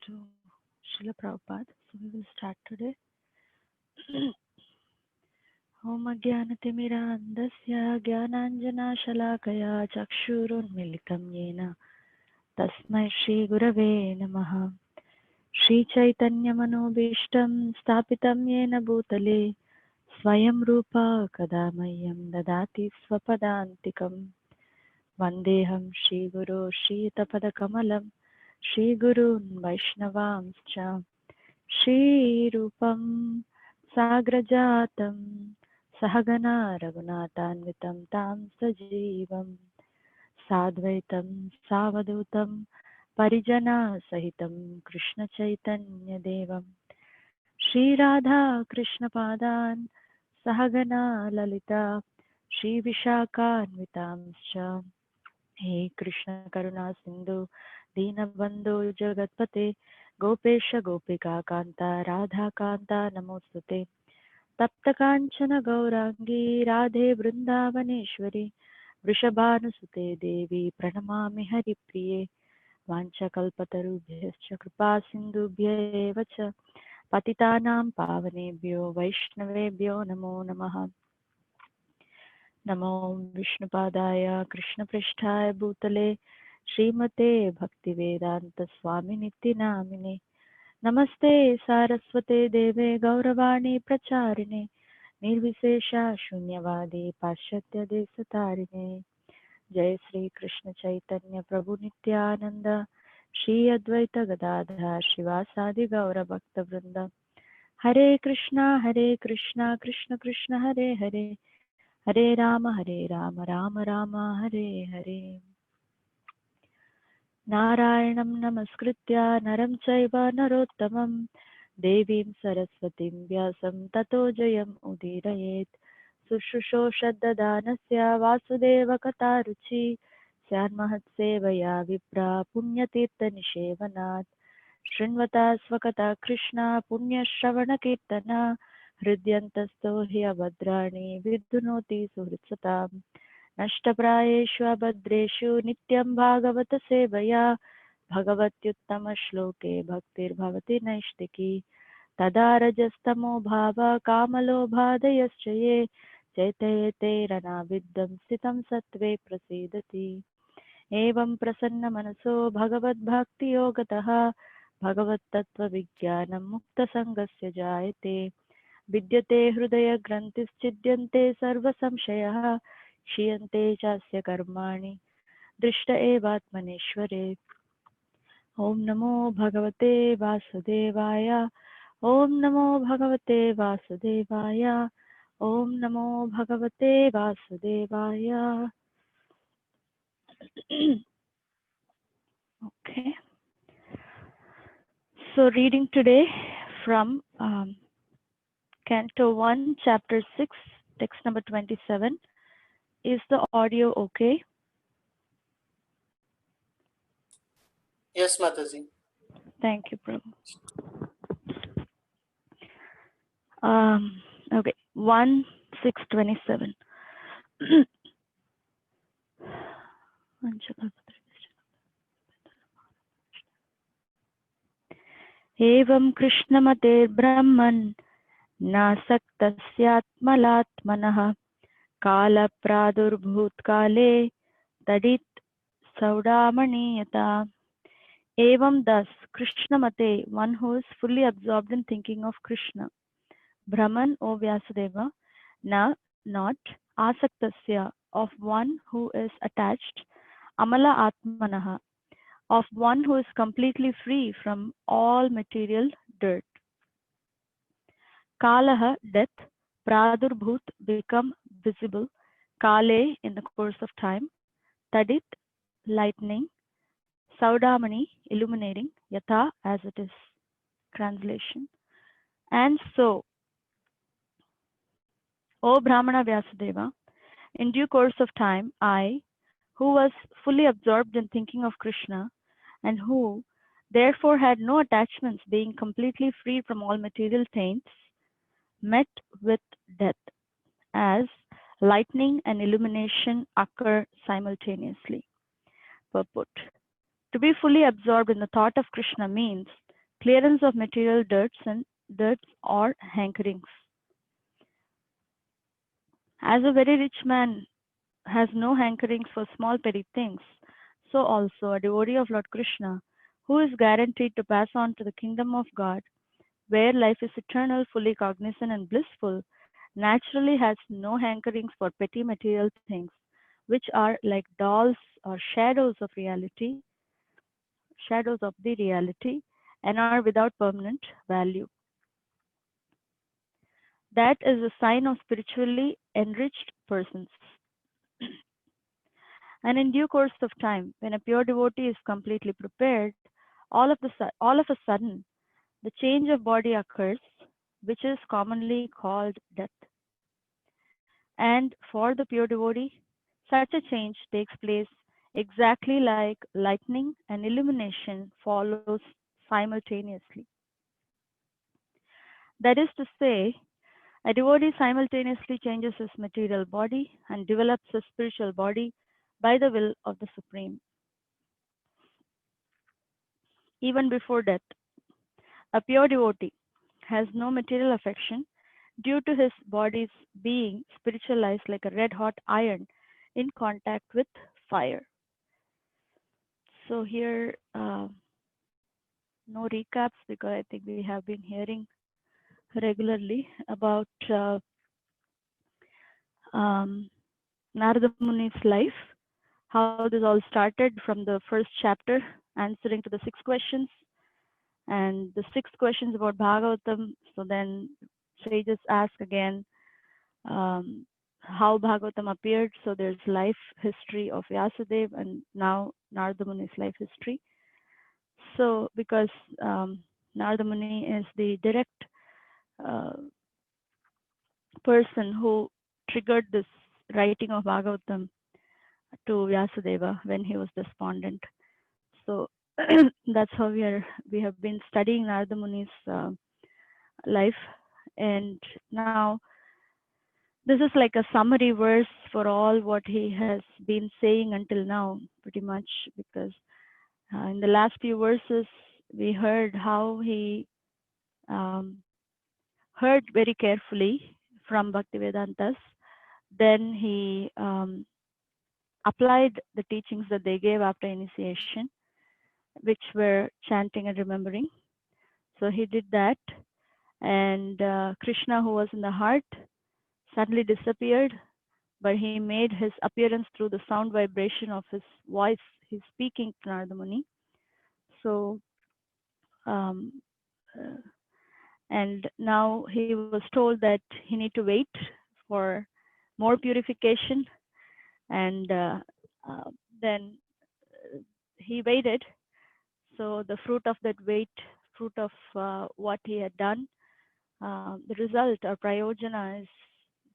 to Srila Prabhupada. So we will start today. Om Ajnanatimiraandasya Jnananjanashalakaya Chakshurunmilitam Yena Tasmai Shri Gurave Namaha. Shri Chaitanya Manobishtam Stapitam Yena Bhutale Swayam Rupa Kadamayyam Dadati Swapadantikam Vandeham Shri Guru Shri Tapadakamalam Shri Gurun Vaishnavamscha Shri Rupam Sagrajatam Sahagana Raghunatanvitam Tam Sajivam Sadvaitam Savadutam Parijana Sahitam Krishna Chaitanya Devam Shri Radha Krishna Padan Sahagana Lalita Shri Vishakhanvitamscha He Krishna Karuna Sindhu Dinabandhu Jagatpate Gopesha Gopika Kanta Radha Kanta Namostute Tapta Kanchana Gaurangi Radhe Vrindavaneshwari Vrishabhanusute Devi Pranamami Haripriye Vancha Kalpatarubhyascha Kripa Sindhubhya eva cha Patitanam Pavanebhyo Vaishnavebhyo Namo Namaha Namo Vishnupadaya Krishna Pristhaya Bhutale Srimate Bhaktivedanta Swami Niti Namine Namaste Saraswate Deve Gauravani Pracharine Nirvisesha Shunyavadi Paschatya Desatarine Jai Sri Krishna Chaitanya Prabhu Nityananda Shri Advaita Gadadhar Shivasadi Gaura Bhakta Vrinda Hare Krishna Krishna Krishna Hare Hare Hare Rama Rama Rama Hare Hare Narayanam Namaskritya Naram Chaiva Narottamam Devim Saraswatim Vyasam Tato Jayam Udirayet Sushusho Shaddadanasya Vasudeva Kataruchi Syanmahatsevaya Vipra Punyatirtha Nishevanat Shrinvata Svakata Krishna Punya Shravana Kirtana Hridyantasto Hyabadrani Vidunoti Suhritsatam Nashtaprayeshu Abhadreshu Nityam Bhagavata Sevaya Bhagavatyuttama Shloke Bhaktir Bhavati Naishtiki Tadarajastamo Bhava Kamalo Bhadayaschaye Chaitayate Rana Viddam Sitam Sattve Prasidati Evam Prasanna Manaso Bhagavad Bhakti Yogataha Bhagavad Tattva Vijnanam Mukta Sangasya Jayate Vidyate Hrudaya Grantis Chidyante Sarva Samshayah Shiyante Chasya Karmani Drishta Evatmaneshware Om Namo Bhagavate Vasudevaya Om Namo Bhagavate Vasudevaya Om Namo Bhagavate Vasudevaya Okay. So reading today from Canto 1, Chapter 6, text number 27. Is the audio okay? Yes, Mataji. Thank you, Prabhu. Okay, 1-6-27. Evam Krishnamate Brahman Nasaktasyaatmalatmanah Kala Pradurbhut Kale Tadit Saudamaniyata. Evam thus, Krishnamate, one who is fully absorbed in thinking of Krishna. Brahman, O Vyasadeva, na, not, asaktasya, of one who is attached, amala atmanaha, of one who is completely free from all material dirt. Kalaha, death, pradurbhut, become visible, kale, in the course of time, tadit, lightning, saudamani, illuminating, yatha, as it is. Translation. And so, O Brahmana Vyasadeva, in due course of time, I, who was fully absorbed in thinking of Krishna, and who therefore had no attachments, being completely free from all material taints, met with death, as lightning and illumination occur simultaneously. Purport. To be fully absorbed in the thought of Krishna means clearance of material dirts or hankerings. As a very rich man has no hankerings for small petty things, so also a devotee of Lord Krishna, who is guaranteed to pass on to the kingdom of God, where life is eternal, fully cognizant, and blissful, naturally has no hankerings for petty material things, which are like dolls or shadows of the reality, and are without permanent value. That is a sign of spiritually enriched persons. And in due course of time, when a pure devotee is completely prepared, all of a sudden, the change of body occurs, which is commonly called death. And for the pure devotee, such a change takes place exactly like lightning and illumination follows simultaneously. That is to say, a devotee simultaneously changes his material body and develops his spiritual body by the will of the Supreme. Even before death, a pure devotee has no material affection due to his body's being spiritualized like a red hot iron in contact with fire. So, here, no recaps because I think we have been hearing regularly about um, Narada Muni's life, how this all started from the first chapter, answering to the six questions, and the six questions about Bhagavatam. So then sages ask again how Bhagavatam appeared. So there's life history of Vyasadeva and now Narada Muni's life history. So because Narada Muni is the direct uh, person who triggered this writing of Bhagavatam to Vyasadeva when he was despondent. So that's how we have been studying Narada Muni's life, and now this is like a summary verse for all what he has been saying until now, pretty much, because in the last few verses we heard how he um, heard very carefully from Bhaktivedantas. Then he applied the teachings that they gave after initiation, which were chanting and remembering. So he did that, and Krishna, who was in the heart, suddenly disappeared, but he made his appearance through the sound vibration of his voice. He's speaking to Narada Muni. So, um, uh, and now he was told that he need to wait for more purification, and then he waited. So the fruit of that wait, fruit of what he had done, the result or prayojana is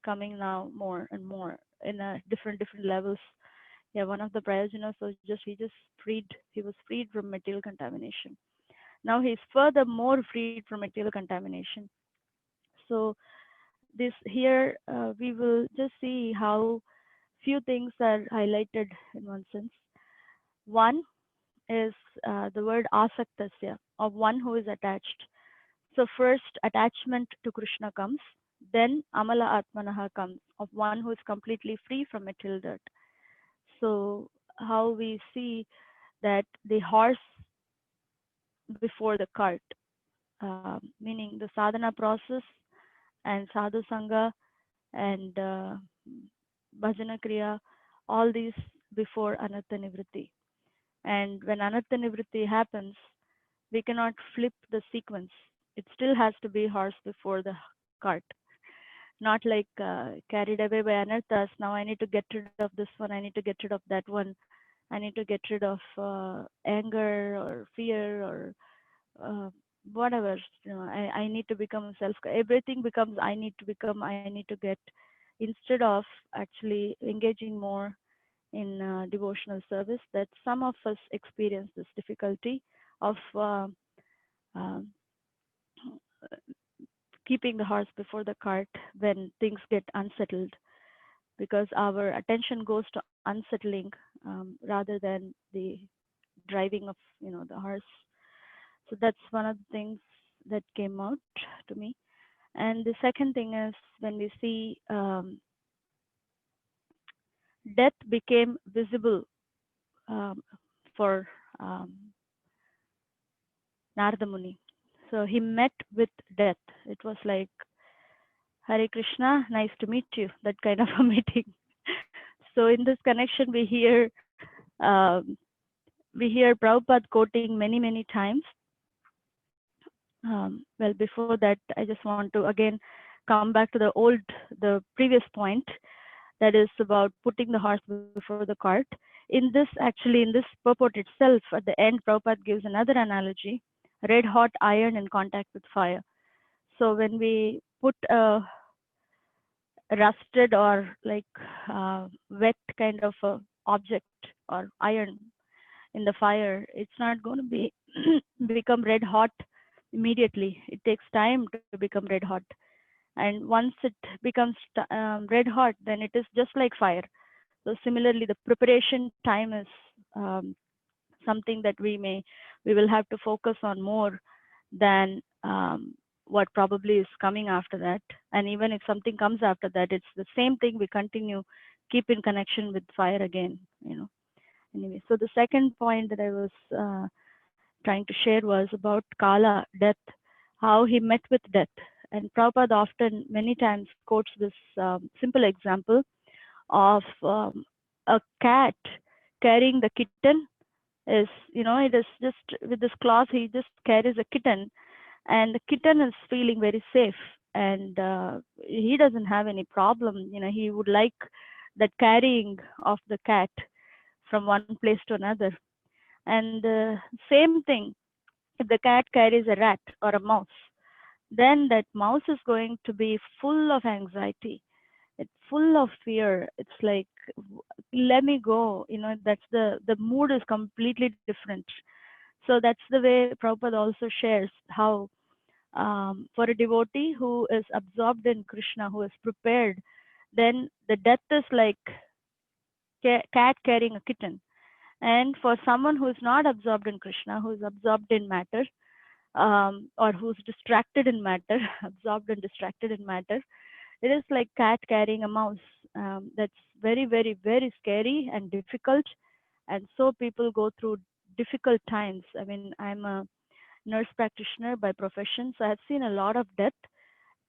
coming now more and more in a different levels. Yeah, one of the prayojanas was he was freed from material contamination. Now he's further more freed from material contamination. So this here we will just see how few things are highlighted in one sense. One is the word asaktasya, of one who is attached. So first attachment to Krishna comes, then amala atmanaha comes, of one who is completely free from material dirt. So how we see that the horse before the cart, meaning the sadhana process and sadhu sangha and bhajana kriya, all these before anatta nivritti. And when anatta nivritti happens, we cannot flip the sequence. It still has to be horse before the cart, not like carried away by anarthas. Now I need to get rid of this one, I need to get rid of that one, I need to get rid of anger or fear or uh, whatever. I need to become self. Everything becomes I need to become. I need to get, instead of actually engaging more in devotional service. That some of us experience this difficulty of um, keeping the horse before the cart when things get unsettled, because our attention goes to unsettling rather than the driving of the horse. So So that's one of the things that came out to me. And the second thing is when we see death became visible um, for um, Narada Muni. So he met with death. It was like, Hare Krishna, nice to meet you, that kind of a meeting. So in this connection, um, we hear Prabhupada quoting many, many times. Well, before that, I just want to again come back to the previous point, that is about putting the horse before the cart. In this purport itself, at the end, Prabhupada gives another analogy: red hot iron in contact with fire. So when we put a rusted or like wet kind of a object or iron in the fire, it's not going to be become red hot immediately. It takes time to become red hot, and once it becomes red hot, then it is just like fire. So similarly, the preparation time is um, something that we will have to focus on more than what probably is coming after that. And even if something comes after that, it's the same thing. We continue, keep in connection with fire again. Anyway, so the second point that I was trying to share was about Kala, death, how he met with death. And Prabhupada often, many times, quotes this simple example of a cat carrying the kitten. Is, it is just with this cloth, he just carries a kitten, and the kitten is feeling very safe, and he doesn't have any problem. He would like that carrying of the cat from one place to another. And same thing, if the cat carries a rat or a mouse, then that mouse is going to be full of anxiety. It's full of fear. It's like, let me go. That's the mood is completely different. So that's the way Prabhupada also shares how, for a devotee who is absorbed in Krishna, who is prepared, then the death is like cat carrying a kitten. And for someone who is not absorbed in Krishna, who is absorbed in matter, or who's distracted in matter, absorbed and distracted in matter, it is like cat carrying a mouse. That's very, very, very scary and difficult. And so people go through difficult times. I mean, I'm a nurse practitioner by profession, so I've seen a lot of death.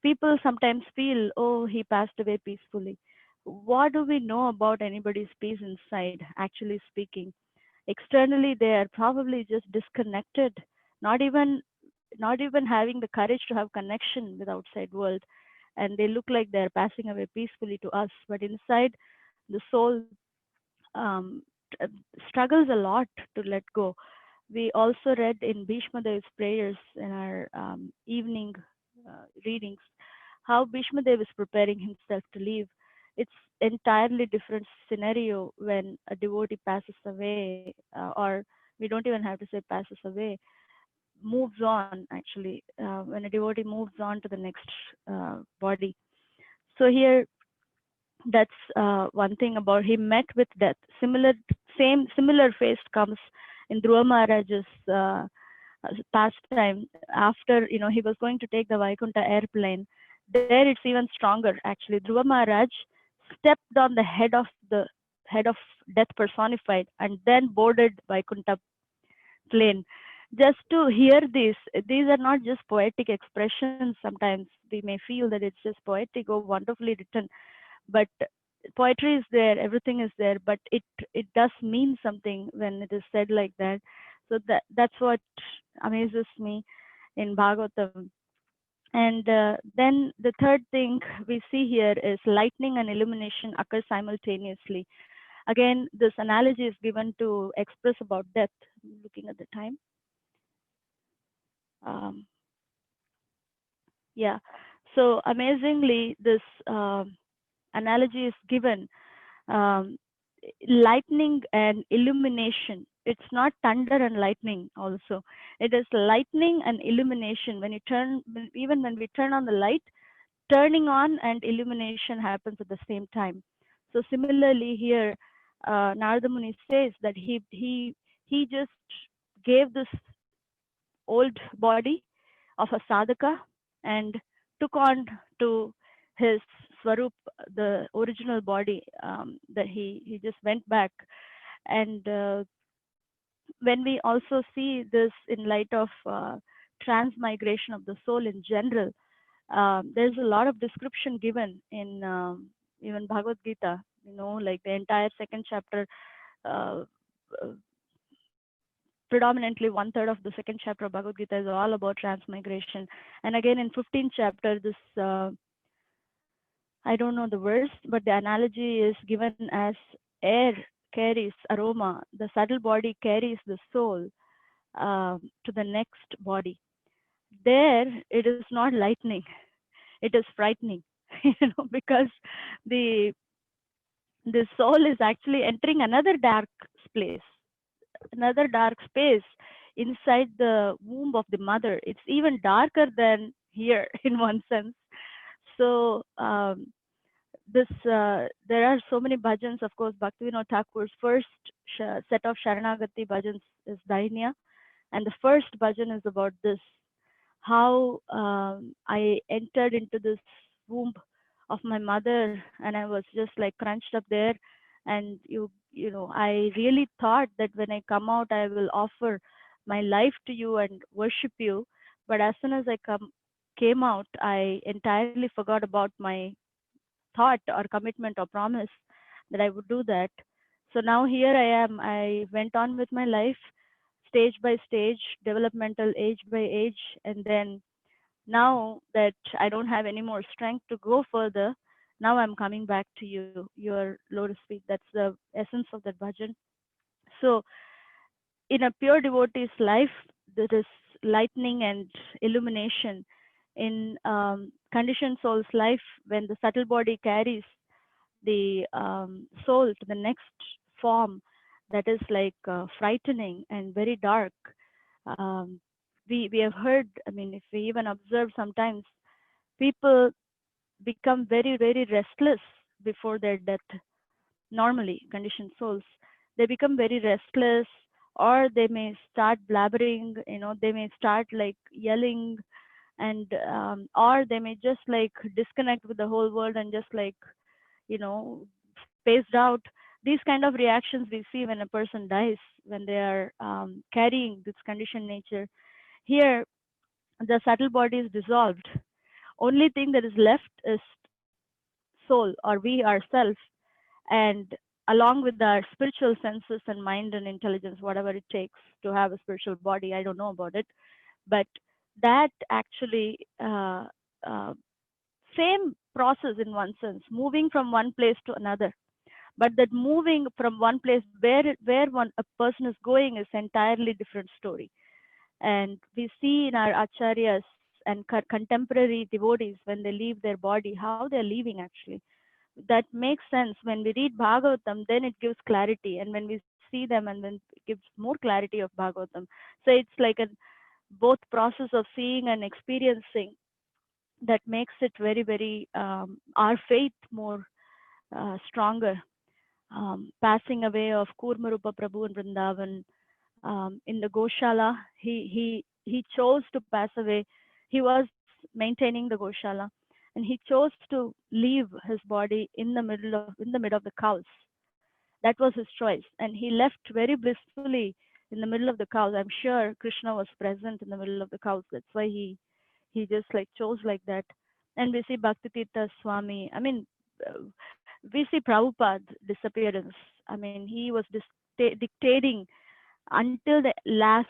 People sometimes feel, oh, he passed away peacefully. What do we know about anybody's peace inside, actually speaking? Externally, they are probably just disconnected, not even not even having the courage to have connection with outside world, and they look like they're passing away peacefully to us, but inside, the soul um, uh, struggles a lot to let go. We also read in Bhishma Dev's prayers in our evening readings how Bhishma Dev is preparing himself to leave. It's entirely different scenario when a devotee passes away, or we don't even have to say passes away, moves on actually, when a devotee moves on to the next body. So here, that's one thing about he met with death. Similar phase comes in Dhruva Maharaj's pastime after he was going to take the Vaikuntha airplane. There it's even stronger actually. Dhruva Maharaj stepped on the head of death personified, and then boarded Vaikuntha plane. Just to hear this, these are not just poetic expressions. Sometimes we may feel that it's just poetic or wonderfully written, but poetry is there, everything is there, but it does mean something when it is said like that. So that's what amazes me in Bhagavatam. And then the third thing we see here is lightning and illumination occur simultaneously. Again, this analogy is given to express about death. Looking at the time. Um, yeah. So amazingly, this analogy is given, um, lightning and illumination. It's not thunder and lightning also. It is lightning and illumination. Even when we turn on the light, turning on and illumination happens at the same time. So similarly here, Narada Muni says that he just gave this old body of a sadhaka and took on to his swarup, the original body, that he just went back. And when we also see this in light of transmigration of the soul in general, there's a lot of description given in even Bhagavad Gita, like the entire second chapter, uh, uh, predominantly one third of the second chapter of Bhagavad Gita is all about transmigration. And again, in 15th chapter, this I don't know the verse, but the analogy is given as air carries aroma, the subtle body carries the soul to the next body. There, it is not lightning; it is frightening, because the the soul is actually entering another dark place, another dark space inside the womb of the mother. It's even darker than here in one sense. So this there are so many bhajans. Of course, Bhaktivinoda Thakur's first set of Sharanagati bhajans is Dainya, and the first bhajan is about this, how I entered into this womb of my mother and I was just like crunched up there. And I really thought that when I come out, I will offer my life to you and worship you. But as soon as I came out, I entirely forgot about my thought or commitment or promise that I would do that. So now here I am. I went on with my life, stage by stage, developmental age by age, and then now that I don't have any more strength to go further, now I'm coming back to you, your lotus feet. That's the essence of that bhajan. So, in a pure devotee's life, there is lightning and illumination. In conditioned soul's life, when the subtle body carries the soul to the next form, that is like frightening and very dark. Um, we have heard, I mean, if we even observe sometimes, people become very, very restless before their death. Normally, conditioned souls, they become very restless, or they may start blabbering, they may start like yelling, and or they may just like disconnect with the whole world and just like, you know, spaced out. These kind of reactions we see when a person dies, when they are carrying this conditioned nature. Here, the subtle body is dissolved. Only thing that is left is soul, or we ourselves, and along with our spiritual senses and mind and intelligence, whatever it takes to have a spiritual body. I don't know about it, but that actually same process in one sense, moving from one place to another. But that moving from one place where one a person is going is entirely different story. And we see in our acharyas and contemporary devotees, when they leave their body, how they're leaving actually. That makes sense. When we read Bhagavatam, then it gives clarity. And when we see them, and then it gives more clarity of Bhagavatam. So it's like a both process of seeing and experiencing that makes it very, very, our faith more stronger. Passing away of Kurmarupa Prabhu in Vrindavan, in the Goshala, he chose to pass away. He was maintaining the Goshala, and he chose to leave his body in the middle of the cows. That was his choice, and he left very blissfully in the middle of the cows. I'm sure Krishna was present in the middle of the cows. That's why he just like chose like that. And we see Bhaktitirtha Swami. I mean, uh, we see Prabhupada's disappearance. I mean, he was dictating until the last,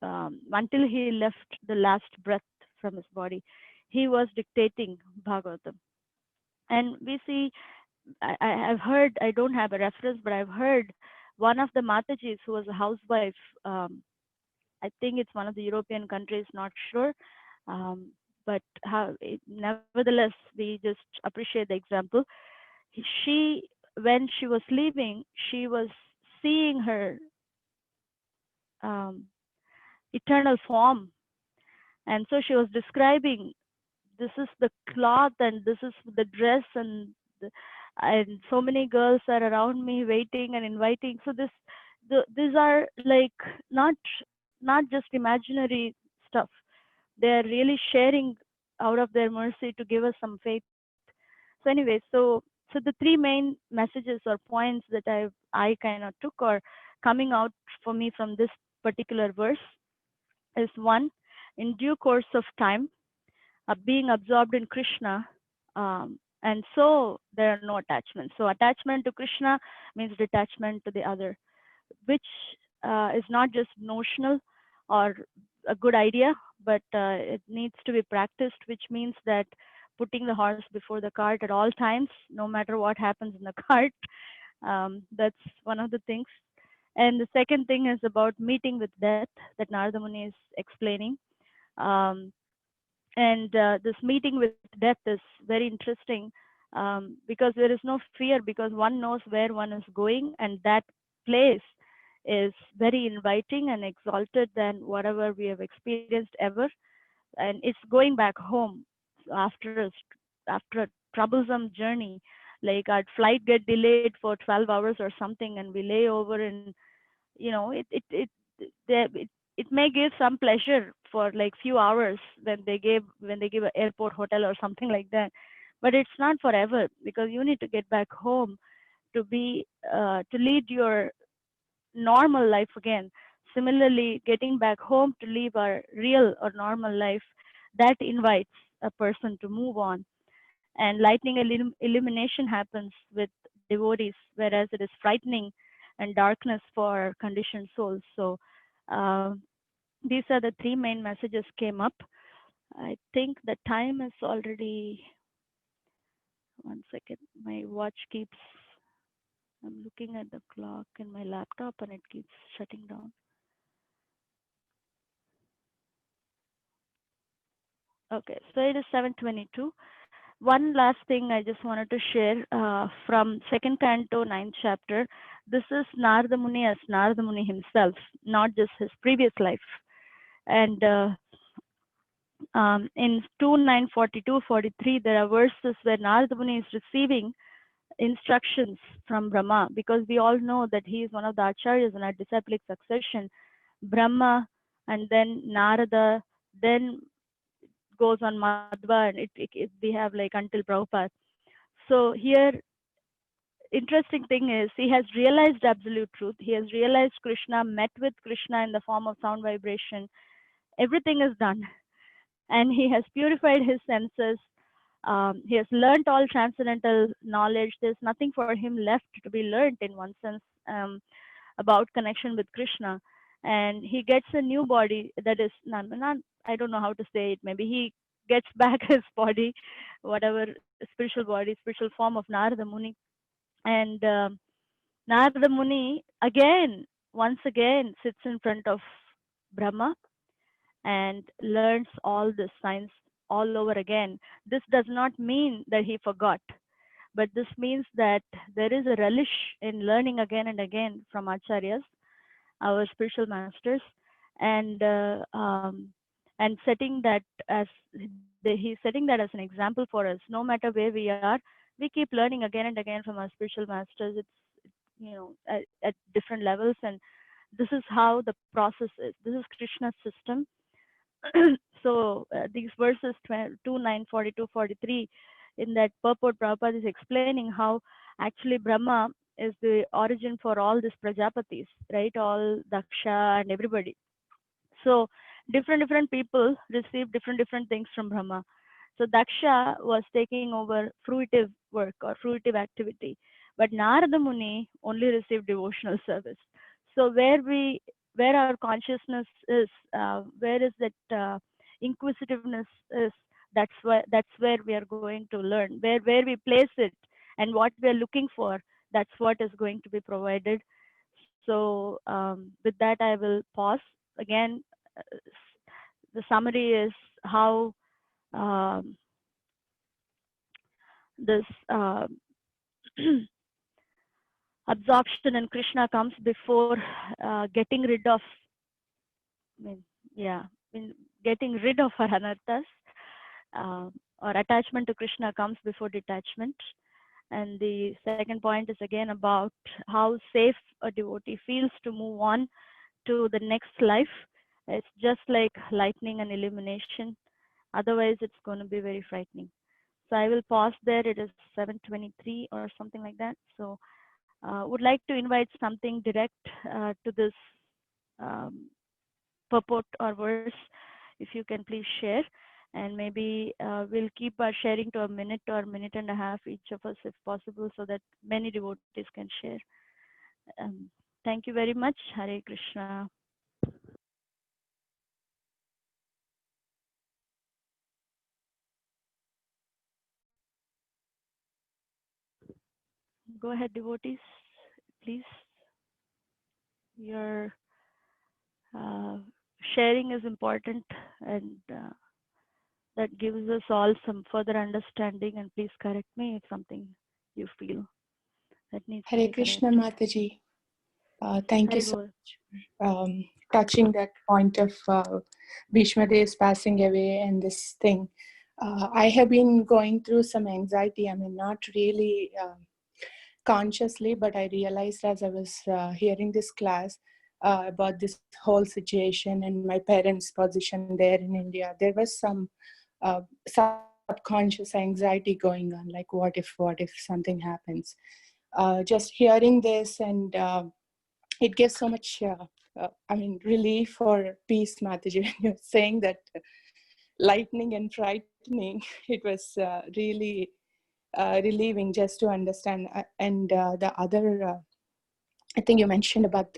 until he left the last breath from his body. He was dictating Bhagavatam. And we see, I've heard, I don't have a reference, but I've heard one of the Matajis who was a housewife. I think it's one of the European countries, not sure. Um, but nevertheless, we just appreciate the example. She, when she was leaving, she was seeing her um, eternal form. And so she was describing, this is the cloth and this is the dress, and so many girls are around me waiting and inviting. So these are like not not just imaginary stuff. They are really sharing out of their mercy to give us some faith. So anyway, so the three main messages or points that I kind of took or coming out for me from this particular verse is one, in due course of time, being absorbed in Krishna, and so there are no attachments. So attachment to Krishna means detachment to the other, which is not just notional or a good idea, but it needs to be practiced, which means that putting the horse before the cart at all times, no matter what happens in the cart. That's one of the things. And the second thing is about meeting with death that Narada Muni is explaining. Um, and this meeting with death is very interesting, because there is no fear, because one knows where one is going, and that place is very inviting and exalted than whatever we have experienced ever. And it's going back home after after a troublesome journey, like our flight get delayed for 12 hours or something, and we lay over in, it may give some pleasure for like few hours when they give an airport hotel or something like that, but it's not forever, because you need to get back home to be to lead your normal life again. Similarly, getting back home to live our real or normal life, that invites a person to move on. And lightning illumination happens with devotees, whereas it is frightening and darkness for conditioned souls. So uh, these are the three main messages came up. I think the time is already, one second, my watch keeps, I'm looking at the clock in my laptop and it keeps shutting down. Okay, so it is 7:22. One last thing I just wanted to share from second canto, ninth chapter. This is Narada Muni as Narada Muni himself, not just his previous life. And in 2:942-43, there are verses where Narada Muni is receiving instructions from Brahma, because we all know that he is one of the acharyas in our disciplic succession. Brahma, and then Narada, then goes on Madhva, and we have like until Prabhupada. So here, interesting thing is he has realized absolute truth. He has realized Krishna, met with Krishna in the form of sound vibration. Everything is done, and he has purified his senses. He has learned all transcendental knowledge. There's nothing for him left to be learned in one sense, about connection with Krishna. And he gets a new body that is not, I don't know how to say it. Maybe he gets back his body, whatever spiritual form of Narada Muni. And Narada Muni again, once again, sits in front of Brahma and learns all the science all over again. This does not mean that he forgot, but this means that there is a relish in learning again and again from acharyas, our spiritual masters, and setting that as he's setting that as an example for us. No matter where we are, we keep learning again and again from our spiritual masters. It's, at different levels, and this is how the process is. This is Krishna's system. So these verses 2, 9, 42, 43, in that purport, Prabhupada is explaining how actually Brahma is the origin for all these Prajapatis, right? All Daksha and everybody. So different people receive different things from Brahma. So Daksha was taking over fruitive work or fruitive activity, but Narada Muni only received devotional service. So where our consciousness is, where is that inquisitiveness is, that's where we are going to learn. Where we place it and what we are looking for, that's what is going to be provided. So with that, I will pause again. The summary is how um, this absorption in Krishna comes before getting rid of, I mean, yeah, getting rid of our anarthas, or attachment to Krishna comes before detachment. And the second point is again about how safe a devotee feels to move on to the next life, It's just like lightning and illumination. Otherwise, it's going to be very frightening. So I will pause there. It is 7:23 or something like that. So would like to invite something direct to this um, purport or verse. If you can please share, and maybe we'll keep our sharing to a minute or minute and a half each of us if possible, so that many devotees can share. Thank you very much. Hare Krishna. Go ahead, devotees, please. Your sharing is important, and that gives us all some further understanding. And please correct me if something you feel that needs to Hare be Krishna corrected. Mataji. Thank you Hari so Bol. much touching that point of Bhishma Dev's passing away and this thing. I have been going through some anxiety. I mean, not really consciously, but I realized as I was hearing this class about this whole situation and my parents' position there in India, there was some subconscious anxiety going on, like what if something happens. Just hearing this, and it gives so much relief or peace, Mataji. When you're saying that lightning and frightening, it was really relieving just to understand. And the other, I think you mentioned about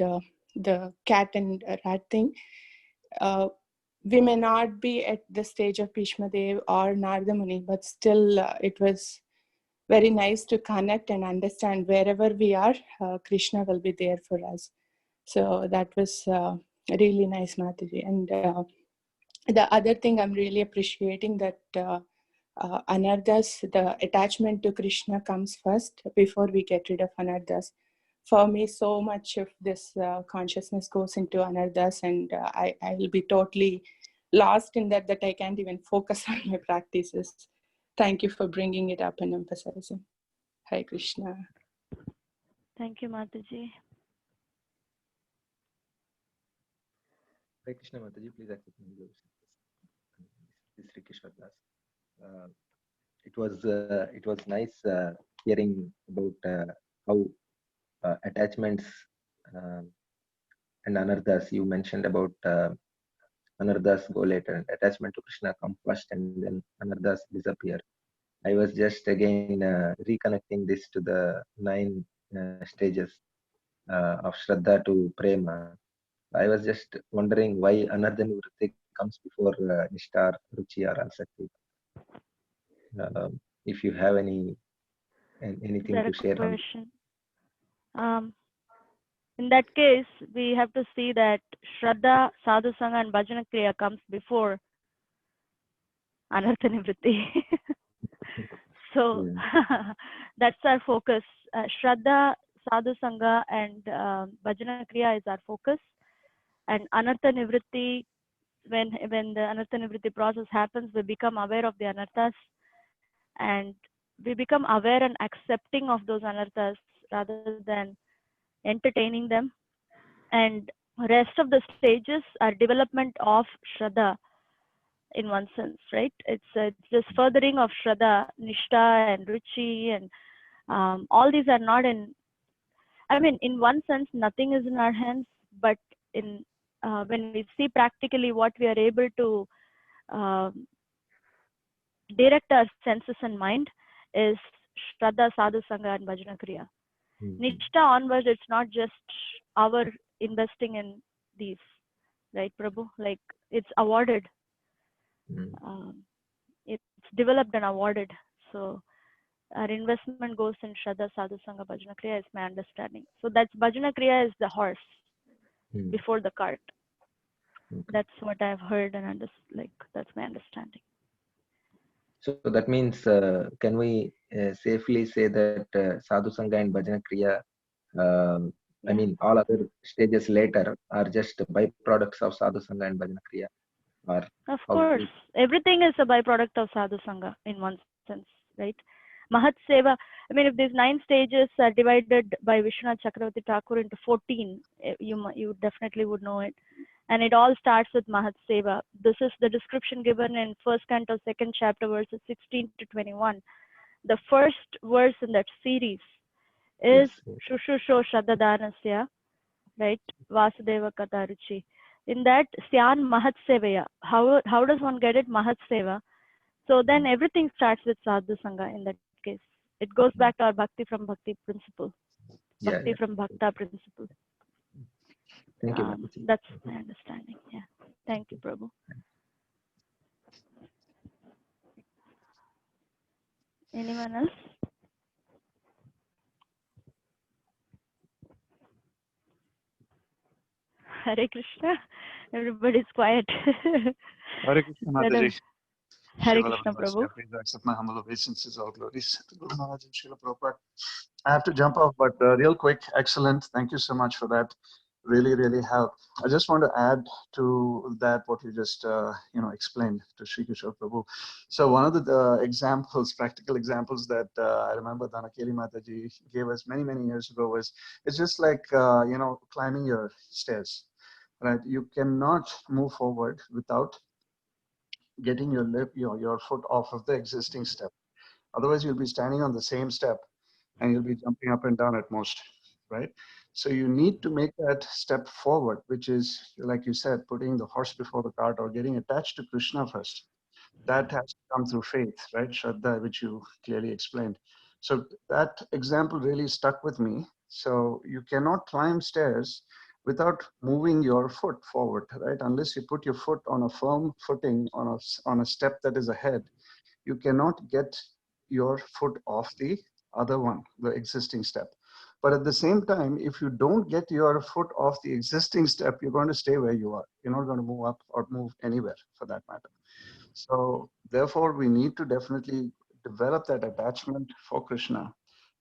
the cat and rat thing. We may not be at the stage of Bhishma Dev or Narada Muni, but still it was very nice to connect and understand wherever we are, Krishna will be there for us. So that was really nice, Mataji. And the other thing I'm really appreciating that Anardas, the attachment to Krishna comes first before we get rid of Anardas. For me, so much of this consciousness goes into Anardas, and I will be totally lost in that I can't even focus on my practices. Thank you for bringing it up and emphasizing. Hare Krishna. Thank you, Mataji. Hare Krishna Mataji, please accept my devotion. This is Sri Krishna class. It was nice hearing about how attachments and anarthas. You mentioned about anarthas go later, and attachment to Krishna come first, and then anarthas disappear. I was just again reconnecting this to the 9 stages of Shraddha to Prema. I was just wondering why Anardha Nivritti comes before Nishta, Ruchi, or Asakti. If you have anything to share on question. In that case, we have to see that Shraddha, Sadhu Sangha, and Bhajana Kriya comes before Anartha Nivritti. So that's our focus. Shraddha, Sadhu Sangha, and Bhajana Kriya is our focus. And Anartha Nivritti, when the Anartha Nivritti process happens, we become aware of the anarthas, and we become aware and accepting of those anarthas rather than entertaining them. And rest of the stages are development of Shraddha in one sense, right? It's just furthering of Shraddha, Nishta, and Ruchi, and all these are not in, I mean, in one sense, nothing is in our hands, but in when we see practically what we are able to direct our senses and mind is Shraddha, Sadhu Sangha, and Bhajana Kriya. Nishta onwards, it's not just our investing in these, right, Prabhu? Like, it's awarded. It's developed and awarded. So our investment goes in Shraddha, Sadhu Sangha, Bhajana Kriya is my understanding. So that's Bhajana Kriya is the horse before the cart. That's what I've heard and that's my understanding. So that means, can we safely say that Sadhu Sangha and Bhajana Kriya, I mean, all other stages later are just byproducts of Sadhu Sangha and Bhajana Kriya? Or of course, everything is a byproduct of Sadhu Sangha in one sense, right? Mahat Seva, I mean, if these 9 stages are divided by Vishwanath Chakravarti Thakur into 14, you definitely would know it. And it all starts with Mahat Seva. This is the description given in first canto, second chapter, verses 16 to 21. The first verse in that series is Yes. Shushusho Shraddhadanasya, right? Vasudeva Kataruchi. In that, Syan Mahat Sevaya. How does one get it? Mahat Seva. So then everything starts with Sadhu Sangha in that case. It goes back to our Bhakti from Bhakti principle. Yeah, Bhakti yeah. from Bhakta principle. Thank you, Mataji. That's my understanding. Yeah. Thank you, Prabhu. Anyone else? Hare Krishna. Everybody's quiet. Hare Krishna, Let Mataji. us- Hare Shiva Krishna, Lavadvasi, Prabhu. please accept my humble obeisances, all glories to Guru Maharaj and Srila Prabhupada. I have to jump off, but real quick, excellent. Thank you so much for that. Really, really helped. I just want to add to that what you just explained to Sri Kishore Prabhu. So one of the examples, practical examples that I remember Dhanakeli Mataji gave us many, many years ago was, it's just like climbing your stairs, right? You cannot move forward without getting your foot off of the existing step. Otherwise, you'll be standing on the same step and you'll be jumping up and down at most, right? So you need to make that step forward, which is, like you said, putting the horse before the cart or getting attached to Krishna first. That has to come through faith, right? Shraddha, which you clearly explained. So that example really stuck with me. So you cannot climb stairs without moving your foot forward, right? Unless you put your foot on a firm footing on a step that is ahead, you cannot get your foot off the other one, the existing step. But at the same time, if you don't get your foot off the existing step, you're going to stay where you are. You're not going to move up or move anywhere for that matter. So therefore, we need to definitely develop that attachment for Krishna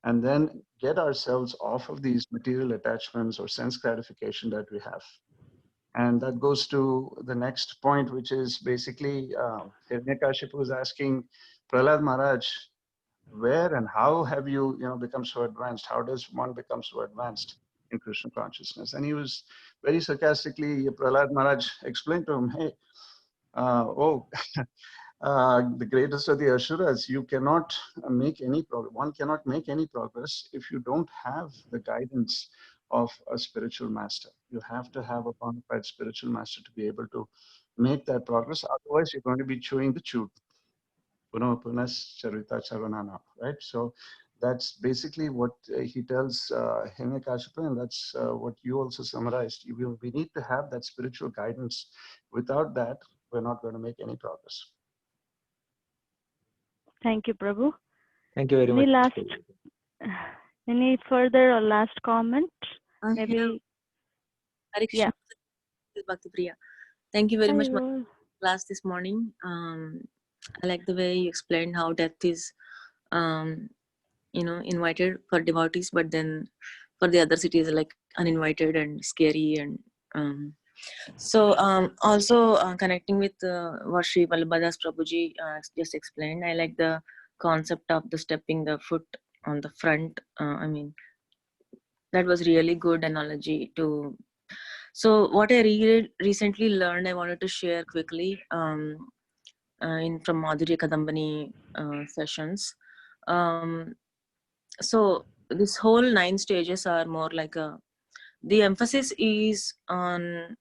and then get ourselves off of these material attachments or sense gratification that we have. And that goes to the next point, which is basically Hiranyakashipu is asking Prahlad Maharaj, where and how have you, become so advanced? How does one become so advanced in Krishna consciousness? And he was very sarcastically, Prahlad Maharaj explained to him, hey, the greatest of the Asuras, you cannot make any progress. One cannot make any progress if you don't have the guidance of a spiritual master. You have to have a bona fide spiritual master to be able to make that progress. Otherwise, you're going to be chewing the chew. Right? So that's basically what he tells Hiranyakashipu, and that's what you also summarized. We need to have that spiritual guidance. Without that, we're not going to make any progress. Thank you, Prabhu. Thank you very Any much. any further or last comment? Maybe. Hare Krishna. Yeah. This is Bhakti Priya. Thank you very much for Hello. class this morning. I like the way you explained how death is, invited for devotees, but then for the others it is like uninvited and scary. And also connecting with what Sri Vallabhadas Prabhuji just explained, I like the concept of the stepping the foot on the front. That was really good analogy to. So what I recently learned, I wanted to share quickly from Madhurya Kadambani sessions. So this whole 9 stages are more like the emphasis is on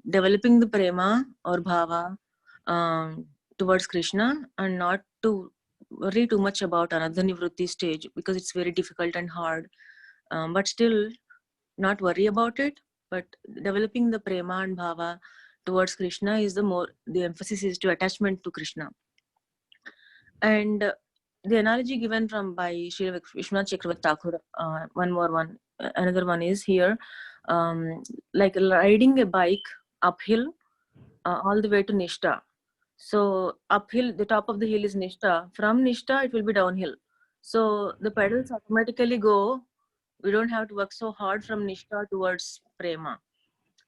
developing the prema or bhava towards Krishna, and not to worry too much about another nivrutti stage, because it's very difficult and hard. But still not worry about it, but developing the prema and bhava towards Krishna is the emphasis is to attachment to Krishna. And the analogy given by Srila Vishwanath Chakravarti Thakur, another one is here, like riding a bike uphill all the way to Nishta. So uphill, the top of the hill is Nishta. From Nishta, it will be downhill. So the pedals automatically go. We don't have to work so hard from Nishta towards Prema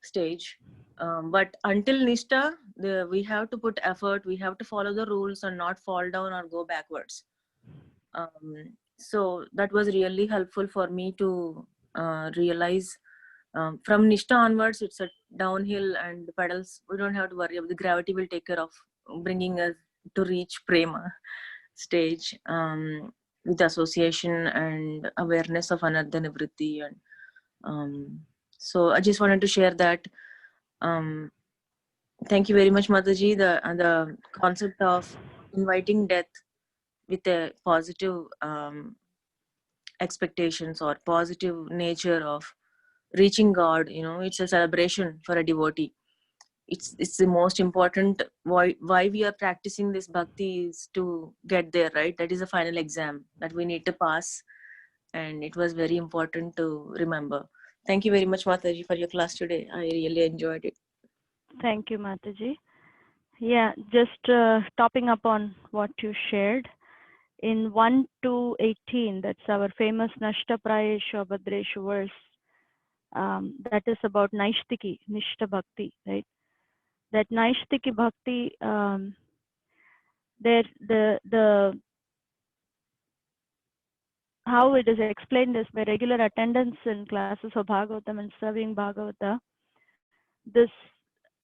stage. But until Nishta, we have to put effort, we have to follow the rules and not fall down or go backwards. So that was really helpful for me to realize From Nishta onwards, it's a downhill, and the pedals, we don't have to worry about the gravity will take care of bringing us to reach prema stage, with association and awareness of anartha nivritti. And so I just wanted to share that. Thank you very much, Mataji. The concept of inviting death with a positive expectations or positive nature of reaching God, it's a celebration for a devotee. It's the most important. Why we are practicing this bhakti is to get there, right? That is the final exam that we need to pass, and it was very important to remember. Thank you very much, Mataji, for your class today. I really enjoyed it. Thank you, Mataji. Yeah, just topping up on what you shared. In 1 to 18, that's our famous Nashta Prayeshu Abhadreshu verse. That is about Naishtiki, Nishta Bhakti, right? That Naishtiki Bhakti, there the how it is explained is by regular attendance in classes of Bhagavatam and serving Bhagavata. This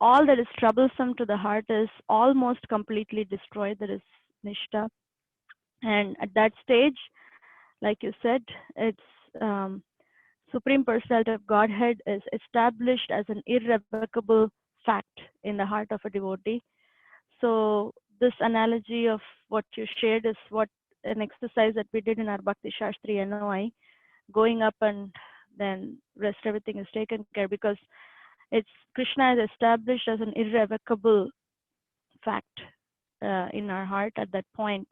all that is troublesome to the heart is almost completely destroyed. That is Nishta. And at that stage, like you said, it's Supreme Personality of Godhead is established as an irrevocable fact in the heart of a devotee. So this analogy of what you shared is what an exercise that we did in our Bhakti Shastri NOI, going up and then rest everything is taken care, because it's Krishna is established as an irrevocable fact in our heart at that point.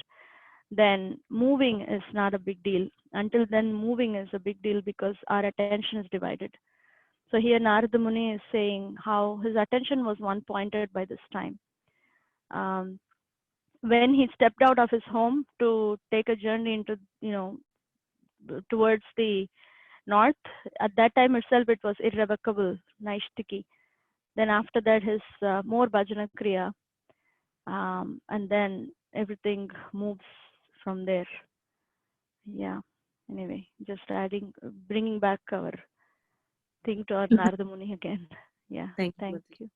Then moving is not a big deal. Until then, moving is a big deal because our attention is divided. So here Narada Muni is saying how his attention was one pointed by this time. When he stepped out of his home to take a journey into, towards the north, at that time itself it was irrevocable, Naishtiki. Then after that, his more bhajana kriya, and then everything moves from there. Yeah. Anyway, just bringing back our thing to our Narada Muni again. Yeah. Thank you.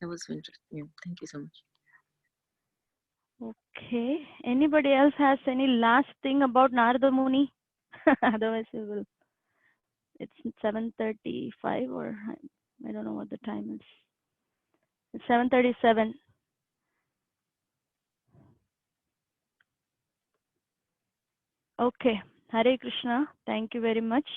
That was interesting. Yeah, thank you so much. Okay. Anybody else has any last thing about Narada Muni? Otherwise, we will. It's 7:35, or I don't know what the time is. It's 7:37. Okay. Hare Krishna. Thank you very much.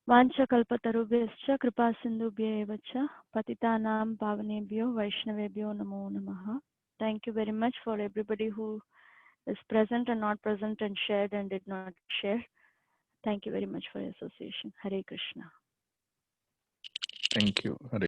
Vanchakalpatarubhyascha kripa sindhubhya eva cha patitanam pavanebhyo vaishnavebhyo namo namaha. Thank you very much for everybody who is present and not present and shared and did not share. Thank you very much for your association. Hare Krishna. Thank you. Hare